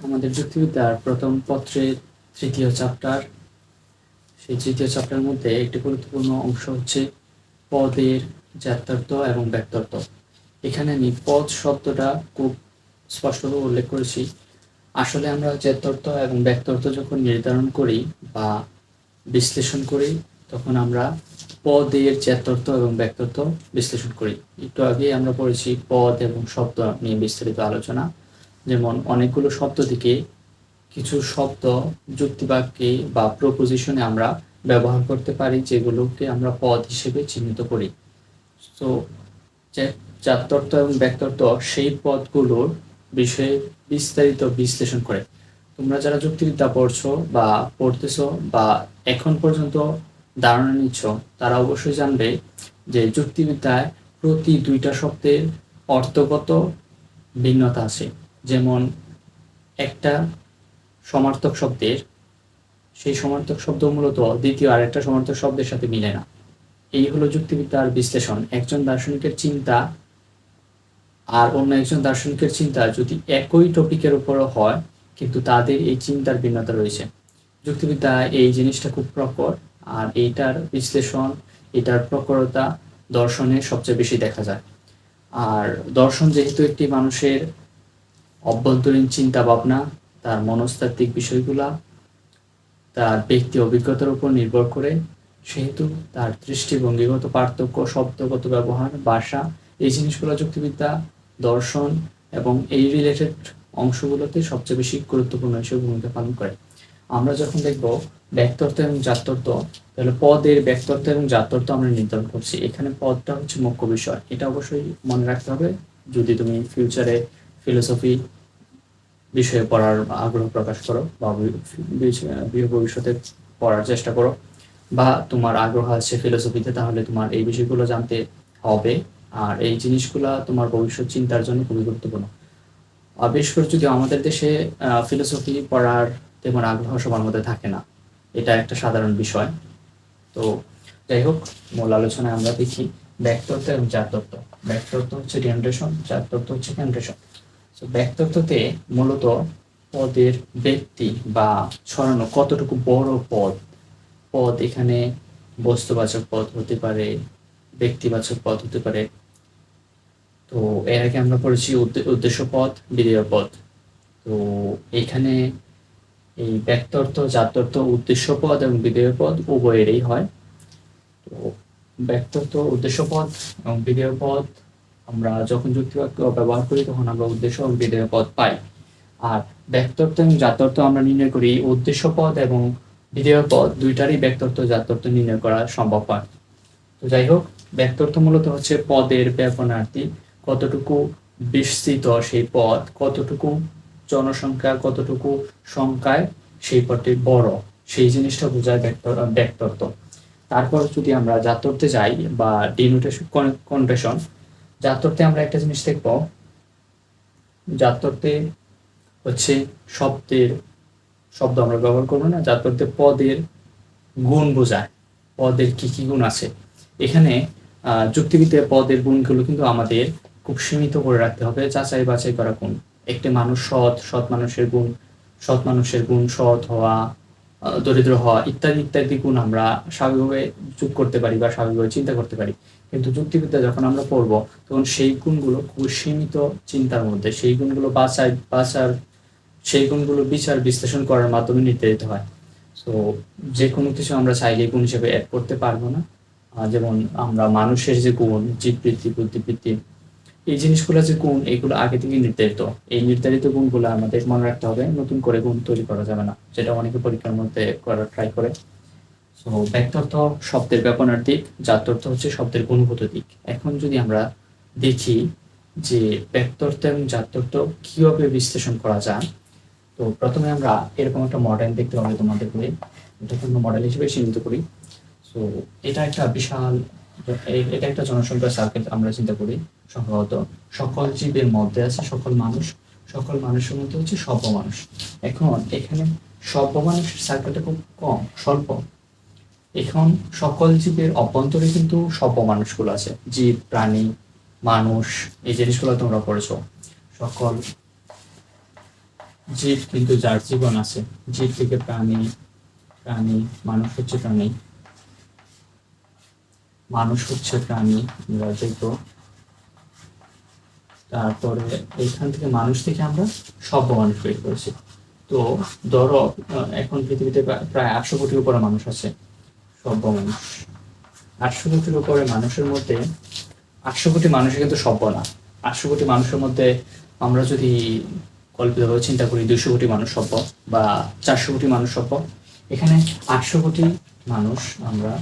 আমাদের যুক্তিবিদ্যার প্রথম পত্রের তৃতীয় চ্যাপ্টার। সেই তৃতীয় চ্যাপ্টারের মধ্যে একটি গুরুত্বপূর্ণ অংশ হচ্ছে পদের জাত্যর্থ এবং ব্যক্তর্থ। এখানে আমি পদ শব্দটা খুব স্পষ্টভাবে উল্লেখ করেছি। আসলে আমরা জাত্যর্থ এবং ব্যক্তর্থ যখন নির্ধারণ করি বা বিশ্লেষণ করি, তখন আমরা পদের জাত্যর্থ এবং ব্যক্তর্থ বিশ্লেষণ করি। একটু আগে আমরা পড়েছি পদ এবং শব্দ নিয়ে বিস্তারিত আলোচনা। যেমন অনেকগুলো শব্দ থেকে কিছু শব্দ যুক্তিবাক্যে বা প্রপোজিশনে আমরা ব্যবহার করতে পারি, যেগুলোকে আমরা পদ হিসেবে চিহ্নিত করি। তো জাত্যর্থ এবং ব্যক্তর্থ সেই পদগুলোর বিষয়ে বিস্তারিত বিশ্লেষণ করে। তোমরা যারা যুক্তিবিদ্যা পড়ছো বা পড়তেছো বা এখন পর্যন্ত ধারণা নিচ্ছ, তারা অবশ্যই জানবে যে যুক্তিবিদ্যায় প্রতি দুইটা শব্দের অর্থগত ভিন্নতা আছে। যেমন একটা সমার্থক শব্দের সেই সমার্থক শব্দ মূলত দ্বিতীয় আরেকটা সমার্থক শব্দের সাথে মিলে না। এই হলো যুক্তিবিদ্যার বিশ্লেষণ। একজন দার্শনিকের চিন্তা আর অন্য একজন দার্শনিকের চিন্তা যদি একই টপিকের উপরও হয়, কিন্তু তাদের এই চিন্তার ভিন্নতা রয়েছে। যুক্তিবিদ্যা এই জিনিসটা খুব প্রকট, আর এইটার বিশ্লেষণ, এটার প্রখরতা দর্শনে সবচেয়ে বেশি দেখা যায়। আর দর্শন যেহেতু একটি মানুষের অভ্যন্তরীণ চিন্তা ভাবনা, তার মনস্তাত্ত্বিক বিষয়গুলা তার ব্যক্তি অভিজ্ঞতার উপর নির্ভর করে, সেহেতু তার দৃষ্টিভঙ্গিগত পার্থক্য, শব্দগত ব্যবহার, ভাষা, এই যুক্তিবিদ্যা যুক্তিবিদ্যা, দর্শন এবং এই রিলেটেড অংশগুলোতে সবচেয়ে বেশি গুরুত্বপূর্ণ হিসেবে ভূমিকা পালন করে। আমরা যখন দেখব ব্যক্তর্থ এবং জাত্যর্থ, তাহলে পদের ব্যক্তর্থ এবং জাত্যর্থ আমরা নির্ধারণ করছি। এখানে পদটা হচ্ছে মুখ্য বিষয়, এটা অবশ্যই মনে রাখতে হবে যদি তুমি ফিউচারে ফিলোসফি বিষয়ে পড়ার আগ্রহ প্রকাশ করো বা ভবিষ্যতে পড়ার চেষ্টা করো, বা তোমার আগ্রহ আছে ফিলোসফিতে, তাহলে তোমার এই বিষয়গুলো জানতে হবে। আর এই জিনিসগুলা তোমার ভবিষ্যৎ চিন্তার জন্য খুবই গুরুত্বপূর্ণ। আর বিশেষ করে যদি আমাদের দেশে ফিলোসফি পড়ার তেমন আগ্রহ সবার মধ্যে থাকে না, এটা একটা সাধারণ বিষয়। তো যাই হোক, মূল আলোচনায় আমরা দেখি ব্যক্তত্ব এবং জাত্যত্ব। ব্যক্তত্ব হচ্ছে ডিনোটেশন, জাত্যত্ব হচ্ছে কনটেশন। ব্যক্তত্বতে মূলত পদের ব্যক্তি বা ছড়ানো কতটুকু বড় পদ। পদ এখানে বস্তুবাচক পদ হতে পারে, ব্যক্তিবাচক পদ হতে পারে। তো এর আগে আমরা পড়েছি উদ্দেশ্য পদ, বিধেয় পদ। তো এখানে এই ব্যক্তর্থ, জাত্যর্থ, উদ্দেশ্য পদ এবং বিধেয় পদ উভয়েরই হয়। তো ব্যক্তর্থ, উদ্দেশ্য পদ এবং বিধেয় পদ আমরা যখন যুক্তিবাক্য ব্যবহার করি, তখন আমরা উদ্দেশ্য এবং বিধেয় পদ পাই। আর ব্যক্তর্থ এবং জাত্যর্থ আমরা নির্ণয় করি উদ্দেশ্য পদ এবং বিধেয় পদ দুইটারই ব্যক্তর্থ জাত্যর্থ নির্ণয় করা সম্ভব হয়। তো যাই হোক, ব্যক্তর্থ মূলত হচ্ছে পদের ব্যাপনার্থী, কতটুকু বিস্তৃত সেই পদ, কতটুকু জনসংখ্যা, কতটুকু সংখ্যায় সেই পদটি বড়, সেই জিনিসটা বোঝায় ব্যক্তর্থ। তারপর যদি আমরা জাত্যর্থে যাই বা ডিনোটেশন, কনটেশন, জাত্যর্থে আমরা একটা জিনিস দেখব, জাত্যর্থে হচ্ছে শব্দ আমরা ব্যবহার করবো না, জাত্যর্থে পদের গুণ বোঝায়, পদের কি কি গুণ আছে। এখানে যুক্তিবিদ্যায় পদের গুণগুলো কিন্তু আমাদের খুব সীমিত করে রাখতে হবে, যাচাই বাছাই করা গুণ। একটি মানুষ সৎ মানুষের গুণ, সৎ মানুষের গুণ সৎ হওয়া, দরিদ্র হওয়া ইত্যাদি ইত্যাদি গুণ আমরা স্বাভাবিকভাবে যোগ করতে পারি বা স্বাভাবিকভাবে চিন্তা করতে পারি। কিন্তু যুক্তিবিদ্যা যখন আমরা পড়ব, তখন সেই গুণগুলো খুব সীমিত চিন্তার মধ্যে, সেই গুণগুলো সেই গুণগুলো বিচার বিশ্লেষণ করার মাধ্যমে নির্ধারিত হয়। তো যে কোনো কিছু আমরা চাইলে গুণ হিসেবে অ্যাড করতে পারবো না। যেমন আমরা মানুষের যে গুণ, জীববৃত্তি, বুদ্ধিবৃত্তি, এই জিনিসগুলো যে গুণ, এগুলো আগে থেকে নির্ধারিত। এই নির্ধারিত গুণগুলো আমাদের মনে রাখতে হবে, নতুন করে গুণ তৈরি করা যাবে না, যেটা অনেকে পরীক্ষার মধ্যে করার ট্রাই করে। তো ব্যক্তর্থ শব্দের ব্যাপনার দিক, জাত্যর্থ হচ্ছে শব্দের গুণগত দিক। এখন যদি আমরা দেখি যে ব্যক্তর্থ এবং জাত্যর্থ কিভাবে বিশ্লেষণ করা যায়, তো প্রথমে আমরা এরকম একটা মডেল দেখতে হবে তোমাদের বইয়ে, এটা কোনো মডেল হিসেবে চিহ্নিত করি। তো এটা একটা জনসংখ্যার সার্কেল আমরা চিন্তা করি। সম্ভবত সকল জীবের মধ্যে আছে সকল মানুষ, সকল মানুষের মধ্যে হচ্ছে সভ্য মানুষ। এখন এখানে সভ্য মানুষের সার্কেলটা খুব কম, স্বল্প। এখন সকল জীবের অভ্যন্তরে কিন্তু সভ্য মানুষগুলো আছে, জীব, প্রাণী, মানুষ, এই জিনিসগুলো তোমরা পড়েছো। সকল জীব কিন্তু যার জীবন আছে, জীব থেকে প্রাণী, প্রাণী, মানুষ হচ্ছে প্রাণী, মানুষ হচ্ছে প্রাণী, আমরা দেখবো। তারপরে এইখান থেকে মানুষ থেকে আমরা সভ্য মানুষ বের করেছি। তো ধরো এখন পৃথিবীতে প্রায় 800 কোটির উপরে মানুষ আছে, সভ্য মানুষ। 800 কোটির উপরে মানুষের মধ্যে 800 কোটি মানুষই কিন্তু সভ্য না। 800 কোটি মানুষের মধ্যে আমরা যদি কল্পিতভাবে চিন্তা করি 200 কোটি মানুষ সভ্য বা 400 কোটি মানুষ সভ্য, এখানে 800 কোটি মানুষ আমরা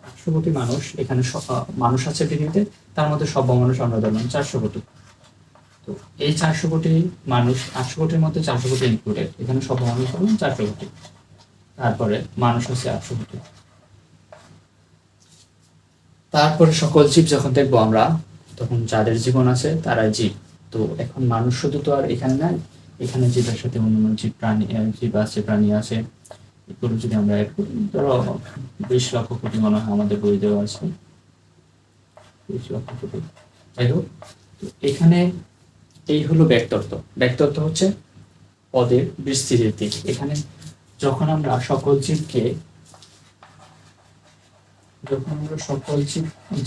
800 কোটি মানুষ এখানে মানুষ আছে পৃথিবীতে, তার মধ্যে সভ্য মানুষ আমরা ধরলাম 400 কোটি। তো এই 400 কোটি মানুষ, 800 কোটির মধ্যে 400 কোটি ইনক্লুডেড, এখানে সভ্য মানুষ ধরলাম 400 কোটি। তারপরে মানুষ আছে 800 কোটি। তারপরে সকল জীব যখন দেখবো আমরা, তখন যাদের জীবন আছে তারাই জীব। তো এখন মানুষ শুধু তো আর এখানে নাই, এখানে জীবের সাথে অন্যান্য জীব, প্রাণী, জীব আছে, প্রাণী আছে। এগুলো যদি আমরা অ্যাড করি, ধরো 20 লক্ষ কোটি মনে হয় আমাদের বই দেওয়া আছে, 20 লক্ষ কোটি। যাই হোক, তো এখানে এই হলো ব্যাক্তত্ব। ব্যাক্তত্ব হচ্ছে পদের বিস্তৃতির দিক। এখানে যখন আমরা সকল জীবকে, যখন আমরা সকল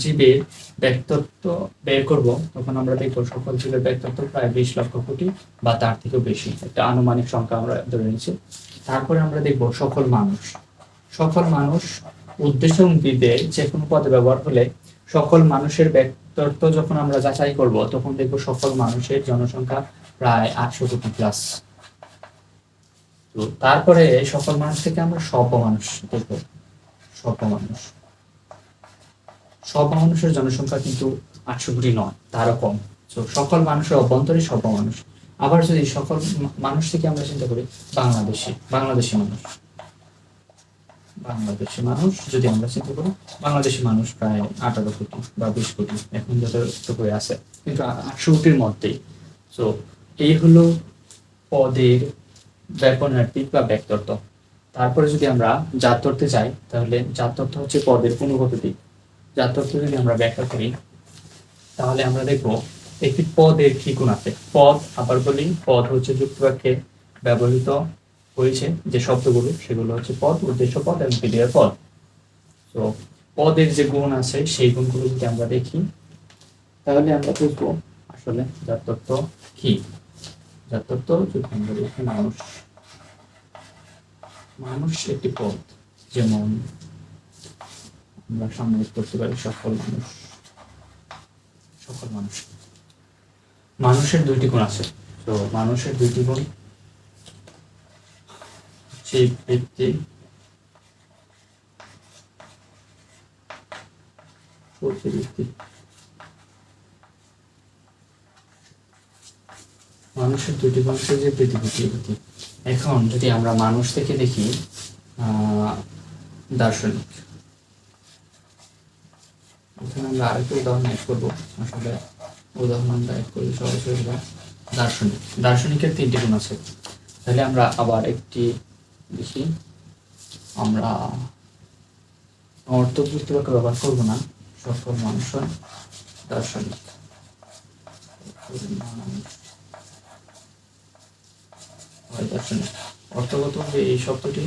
জীবের ব্যাক্তত্ব বের করব, তখন আমরা দেখবো সকল জীবের ব্যাক্তত্ব প্রায় 20 লক্ষ কোটি বা তার থেকেও বেশি, একটা আনুমানিক সংখ্যা আমরা ধরে নিচ্ছি। তারপরে আমরা দেখবো সকল মানুষ। সকল মানুষ উদ্দেশ্য এবং বিধে যে কোনো পদে ব্যবহার হলে সকল মানুষের ব্যাক্তত্ব যখন আমরা যাচাই করব, তখন দেখবো সকল মানুষের জনসংখ্যা প্রায় 800 কোটি প্লাস। তো তারপরে সকল মানুষ থেকে আমরা সভ্য মানুষ দেখবো। সভ্য মানুষ, সব মানুষের জনসংখ্যা কিন্তু 800 কোটি নয়, তারও কম। তো সকল মানুষের অভ্যন্তরে সভ্য মানুষ। আবার যদি সকল মানুষ থেকে আমরা চিন্তা করি বাংলাদেশি মানুষ, বাংলাদেশি মানুষ যদি আমরা চিন্তা করি, বাংলাদেশি মানুষ প্রায় 18 কোটি বা 20 কোটি, এখন যতটুকু আছে, কিন্তু 800 কোটির মধ্যেই। তো এই হলো পদের ব্যাপনের দিক বা ব্যাক্তত্ব। তারপরে যদি আমরা জাতত্বে যাই, তাহলে জাতত্ব হচ্ছে পদের গুণগত দিক। জাতত্ব যদি আমরা ব্যাখ্যা করি, তাহলে আমরা দেখবো একটি পদের কি গুণ আছে। পদ, আবার বলি, পদ হচ্ছে যুক্তবাক্যে ব্যবহৃত হয়েছে যে শব্দগুলো, সেগুলো হচ্ছে পদ, উদ্দেশ্য পদ এবং ক্রিয়ার পদ। তো পদের যে গুণ আছে সেই গুণগুলো যদি আমরা দেখি, তাহলে আমরা বুঝবো আসলে জাতত্ব কি। জাতত্ব যদি আমরা দেখি, মানুষ একটি পদ, যেমন আমরা সামনে করতে পারি সকল মানুষ। সকল মানুষ, মানুষের দুইটি গুণ আছে। তো মানুষের দুইটি গুণ, জীব বৃত্তি, প্রতিবৃত্তি। মানুষের দুইটি গুণ আছে, যে প্রতিবৃত্তি। এখন যদি আমরা মানুষ থেকে দেখি দার্শনিক, এখানে আমরা আরেকটু উদাহরণ অ্যাড করবো। আসলে উদাহরণটা অ্যাড করলে সরাসরি দার্শনিক। দার্শনিকের 3টি গুণ আছে। তাহলে আমরা আবার একটি দেখি, আমরা অর্থযুক্ত বাক্য ব্যবহার করবো না, সকল মানুষ হয় দার্শনিক। দার্শনিক অর্থগত হবে এই শব্দটি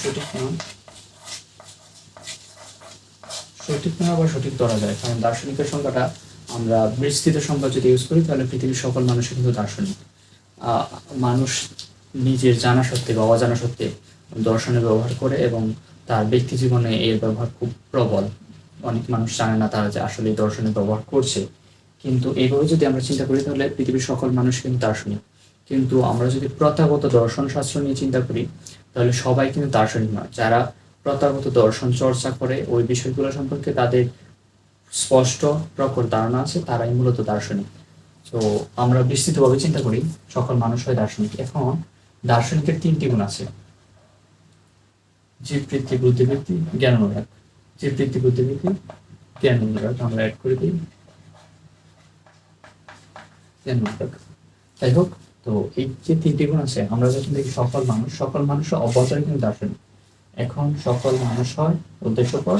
সঠিক নয়, সঠিক নয় আবার সঠিক ধরা যায়, কারণ দার্শনিকের সংখ্যাটা আমরা বিস্তৃত সংখ্যা যদি ইউজ করি, তাহলে পৃথিবীর সকল মানুষই কিন্তু দার্শনিক। মানুষ নিজের জানা সত্ত্বে বা অজানা সত্ত্বে দর্শনের ব্যবহার করে, এবং তার ব্যক্তি জীবনে এর ব্যবহার খুব প্রবল। অনেক মানুষ জানে না তারা যে আসলে এই দর্শনের ব্যবহার করছে। কিন্তু এইভাবে যদি আমরা চিন্তা করি, তাহলে পৃথিবীর সকল মানুষ কিন্তু দার্শনিক। কিন্তু আমরা যদি প্রথাগত দর্শন শাস্ত্র নিয়ে চিন্তা করি, তাহলে সবাই কিন্তু দার্শনিক নয়। যারা প্রথাগত দর্শন চর্চা করে, ওই বিষয়গুলো সম্পর্কে তাদের স্পষ্ট প্রখর ধারণা আছে, তারাই মূলত দার্শনিক। তো আমরা বিস্তৃতভাবে চিন্তা করি, সকল মানুষ হয় দার্শনিক। এখন দার্শনিকের 3টি গুণ আছে, জীববৃত্তি, বুদ্ধিবৃত্তি, জ্ঞান অনুরাগ। জীববৃত্তি, বুদ্ধিবৃত্তি, জ্ঞান অনুরাগ আমরা অ্যাড করে দিই, জ্ঞান অনুরাগ। যাই হোক, তো এই যে 3টি গুণ আছে, আমরা যখন দেখি সকল মানুষ অভ্যন্তরে কিন্তু দার্শনিক। এখন সকল মানুষ হয় উদ্দেশ্যপদ,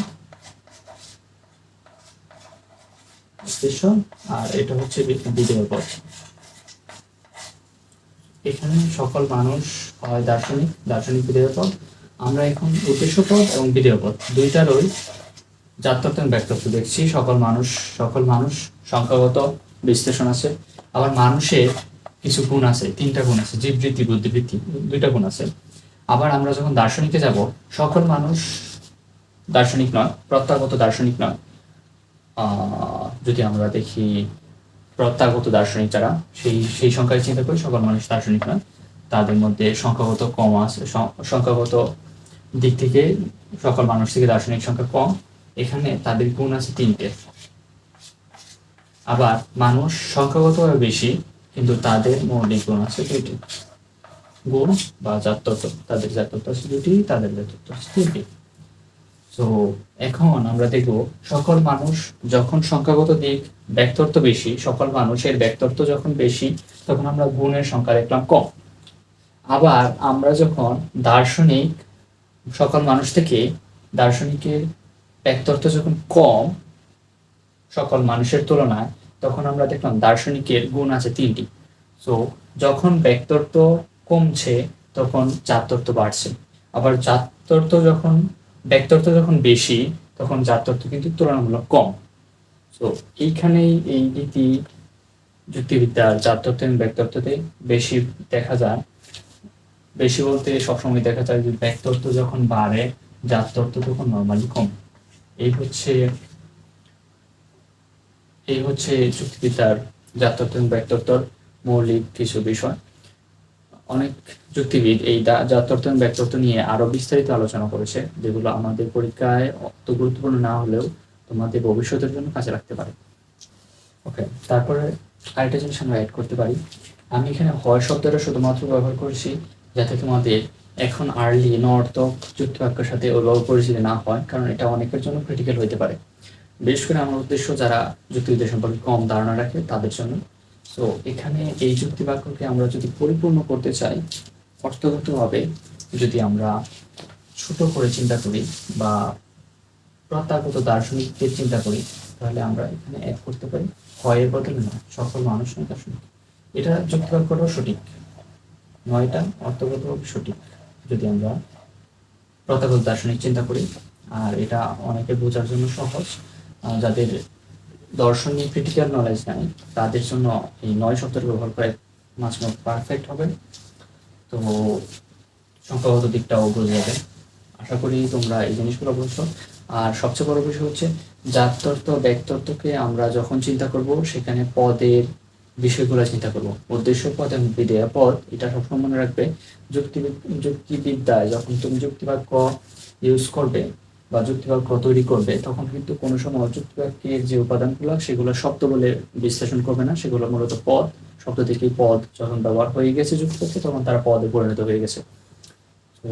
বিশ্লেষণ, আর এটা হচ্ছে বিধেয় পদ। এখানে সকল মানুষ হয় দার্শনিক বিধেয় পদ। আমরা এখন উদ্দেশ্য পদ এবং বিধেয় পদ দুইটারই জাত্যর্থ এবং ব্যক্তত্ব দেখছি। সকল মানুষ সংখ্যাগত বিশ্লেষণ আছে। আবার মানুষের কিছু গুণ আছে, 3টা গুণ আছে, জীববৃত্তি, বুদ্ধিবৃত্তি, 2টা গুণ আছে। আবার আমরা যখন দার্শনিকে যাব, সকল মানুষ দার্শনিক নয়, প্রত্যাগত দার্শনিক নয়। যদি আমরা দেখি প্রত্যাগত দার্শনিক যারা, সেই সংখ্যায় চিন্তা করি, সকল মানুষ দার্শনিক নয়। তাদের মধ্যে সংখ্যাগত কম আছে, সংখ্যাগত দিক থেকে সকল মানুষ থেকে দার্শনিক সংখ্যা কম। এখানে তাদের গুণ আছে 3টে। আবার মানুষ সংখ্যাগতভাবে বেশি, কিন্তু তাদের মৌলিক গুণ আছে 2টি। গুণ বা জাত্যত্ব, তাদের জাত্যত্ব আছে 2টি, তাদের জাত্যত্ব আছে 3টি। তো এখন আমরা দেখব সকল মানুষ যখন সংখ্যাগত দিক ব্যক্তত্ব বেশি, সকল মানুষের ব্যক্তত্ব যখন বেশি, তখন আমরা গুণের সংখ্যা দেখলাম কম। আবার আমরা যখন দার্শনিক সকল মানুষ থেকে দার্শনিকের ব্যক্তত্ব যখন কম সকল মানুষের তুলনায়, তখন আমরা দেখলাম দার্শনিকের গুণ আছে 3টি। তো যখন ব্যক্তত্ব কমছে তখন জাত্যত্ব বাড়ছে। আবার ব্যক্তত্ব যখন বেশি, তখন জাত্যত্ব কিন্তু তুলনামূলক কম। তো এইখানেই এই নীতি যুক্তিবিদ্যার জাত্যত্ব এবং ব্যক্তত্বতে বেশি দেখা যায়। বেশি বলতে সবসময় দেখা যায় যে ব্যক্তত্ব যখন বাড়ে, জাত্যত্ব তখন নর্মালি কম। এই হচ্ছে যুক্তিবিদ্যার জাত্যত্ব এবং ব্যক্তত্বর মৌলিক কিছু বিষয়। অনেক যুক্তিবিদ এই জাত্যত্ব এবং ব্যক্তত্ব নিয়ে আরো বিস্তারিত আলোচনা করেছে, যেগুলো আমাদের পরীক্ষায় অত গুরুত্বপূর্ণ না হলেও তোমাদের ভবিষ্যতের জন্য কাজে লাগতে পারে। ওকে, তারপরে আরেকটা জিনিস আমরা অ্যাড করতে পারি। আমি এখানে হয় শব্দটা শুধুমাত্র ব্যবহার করেছি যাতে তোমাদের এখন আর্লি নর্তক যুক্তিবাক্যের সাথে ওইভাবে পরিচিত না হয়, কারণ এটা অনেকের জন্য ক্রিটিক্যাল হতে পারে। বিশেষ করে আমার উদ্দেশ্য যারা যুক্তিবিদ্যা সম্পর্কে কম ধারণা রাখে তাদের জন্য। তো এখানে এই যুক্তিবাক্যকে আমরা যদি পরিপূর্ণ করতে চাই, অর্থগতভাবে যদি আমরা ছোট করে চিন্তা করি বা প্রত্যাগত দার্শনিকদের চিন্তা করি, তাহলে আমরা এখানে অ্যাড করতে পারি হয়ের বদলে নয়, সকল মানুষ নয় দার্শনিক। এটা যুক্তিবাক্যটাও সঠিক, নয়টা অর্থগতভাবে সঠিক যদি আমরা প্রত্যাগত দার্শনিক চিন্তা করি। আর এটা অনেকে বোঝার জন্য সহজ, যাদের দর্শন নিয়ে ক্রিটিক্যাল নলেজ নাই তাদের জন্য এই 9 শব্দের ব্যবহার করে মাঝ পারফেক্ট হবে। তো সংখ্যাগত দিকটাও বোঝা যাবে। আশা করি তোমরা এই জিনিসগুলো বুঝছো। আর সবচেয়ে বড় বিষয় হচ্ছে জাত্যর্থ ব্যক্তত্বকে আমরা যখন চিন্তা করব, সেখানে পদের বিষয়গুলো চিন্তা করব, উদ্দেশ্য পদ এবং বিধেয় পদ। এটা সবসময় মনে রাখবে, যুক্তিবিদ্যায় যখন তুমি যুক্তিবাক্য ইউজ করবে বা যুক্তিবাক্য তৈরি করবে, তখন কিন্তু কোনো সময় যুক্তিবাক্যের যে উপাদানগুলো সেগুলো শব্দ বলে বিশ্লেষণ করবে না, সেগুলো মূলত পদ। শব্দ থেকে পদ যখন ব্যবহার হয়ে গেছে যুক্তিবাক্যে, তখন তারা পদে পরিণত হয়ে গেছে। তো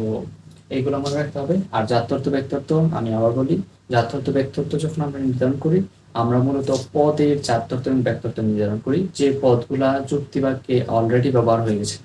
এইগুলো মনে রাখতে হবে। আর জাত্যর্থ ব্যক্তত্ব, আমি আবার বলি, জাত্যর্থ ব্যক্তত্ব যখন আমরা নির্ধারণ করি, আমরা মূলত পদের জাত্যর্থ এবং ব্যক্তত্ব নির্ধারণ করি যে পদগুলা যুক্তিবাক্যে অলরেডি ব্যবহার হয়ে গেছে।